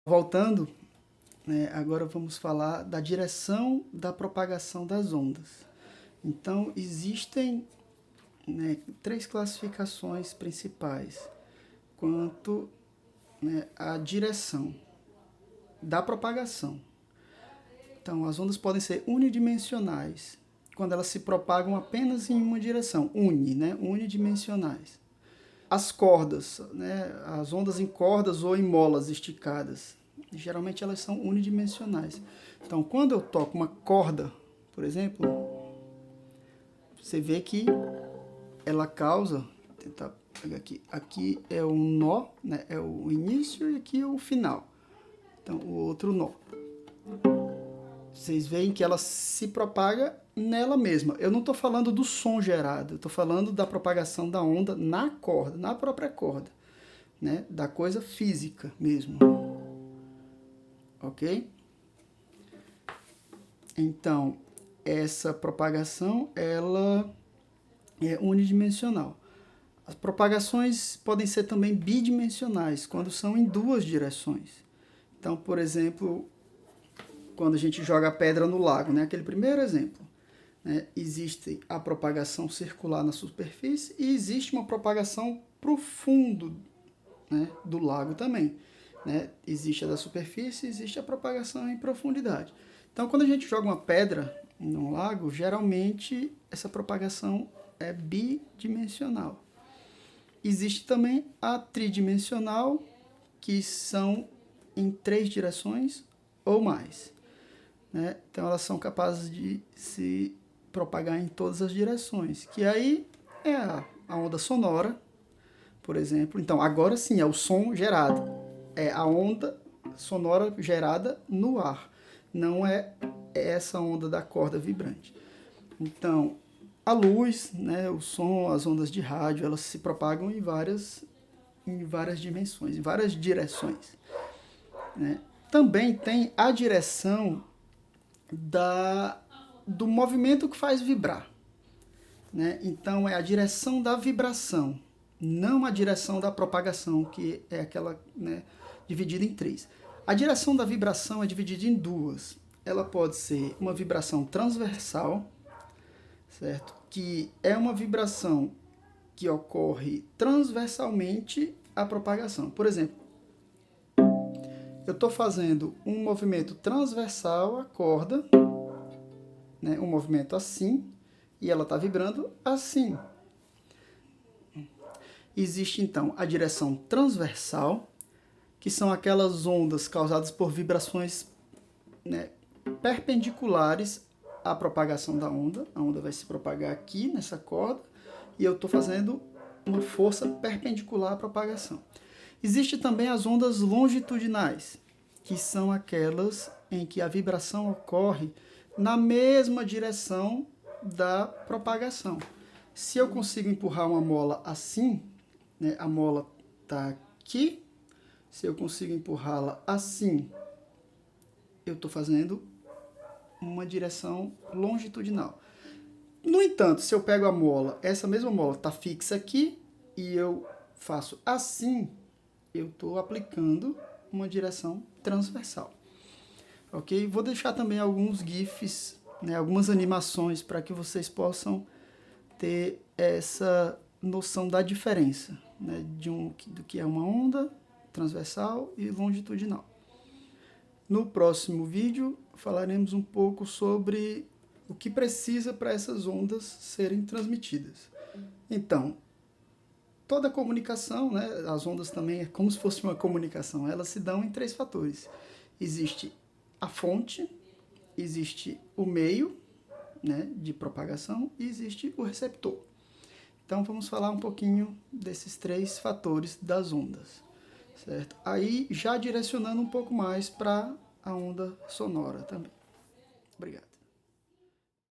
Voltando, né, agora vamos falar da direção da propagação das ondas. Então, existem, né, 3 classificações principais quanto, né, à direção da propagação. Então, as ondas podem ser unidimensionais, quando elas se propagam apenas em uma direção, unidimensionais. As cordas, né, as ondas em cordas ou em molas esticadas, geralmente elas são unidimensionais. Então, quando eu toco uma corda, por exemplo, você vê que ela causa, vou tentar pegar aqui é o nó, né, é o início e aqui é o final. Então, o outro nó. Vocês veem que ela se propaga nela mesma. Eu não estou falando do som gerado, eu estou falando da propagação da onda na corda, na própria corda, né? Da coisa física mesmo. Ok? Então, essa propagação, ela é unidimensional. As propagações podem ser também bidimensionais, quando são em 2 direções. Então, por exemplo, quando a gente joga a pedra no lago, né? Aquele primeiro exemplo, né? Existe a propagação circular na superfície e existe uma propagação para o fundo, né, do lago também, né? Existe a da superfície, existe a propagação em profundidade. Então, quando a gente joga uma pedra no lago, geralmente essa propagação é bidimensional. Existe também a tridimensional, que são em 3 direções ou mais, né? Então, elas são capazes de se propagar em todas as direções, que aí é a onda sonora, por exemplo. Então, agora sim, é o som gerado. É a onda sonora gerada no ar. Não é essa onda da corda vibrante. Então, a luz, né, o som, as ondas de rádio, elas se propagam em várias dimensões, em várias direções, né? Também tem a direção do movimento que faz vibrar, né? Então, é a direção da vibração, não a direção da propagação, que é aquela, né, dividida em 3. A direção da vibração é dividida em 2. Ela pode ser uma vibração transversal, certo? Que é uma vibração que ocorre transversalmente à propagação. Por exemplo, eu estou fazendo um movimento transversal à corda, né, um movimento assim, e ela está vibrando assim. Existe então a direção transversal, que são aquelas ondas causadas por vibrações, né, perpendiculares à propagação da onda. A onda vai se propagar aqui nessa corda e eu estou fazendo uma força perpendicular à propagação. Existe também as ondas longitudinais, que são aquelas em que a vibração ocorre na mesma direção da propagação. Se eu consigo empurrar uma mola assim, né, a mola está aqui, se eu consigo empurrá-la assim, eu estou fazendo uma direção longitudinal. No entanto, se eu pego a mola, essa mesma mola está fixa aqui, e eu faço assim, eu estou aplicando uma direção transversal. Ok? Vou deixar também alguns GIFs, né, algumas animações, para que vocês possam ter essa noção da diferença, né, do que é uma onda transversal e longitudinal. No próximo vídeo falaremos um pouco sobre o que precisa para essas ondas serem transmitidas. Então, toda comunicação, né, as ondas também é como se fosse uma comunicação, elas se dão em 3 fatores. Existe a fonte, existe o meio, né, de propagação e existe o receptor. Então vamos falar um pouquinho desses 3 fatores das ondas, certo? Aí já direcionando um pouco mais para a onda sonora também. Obrigado.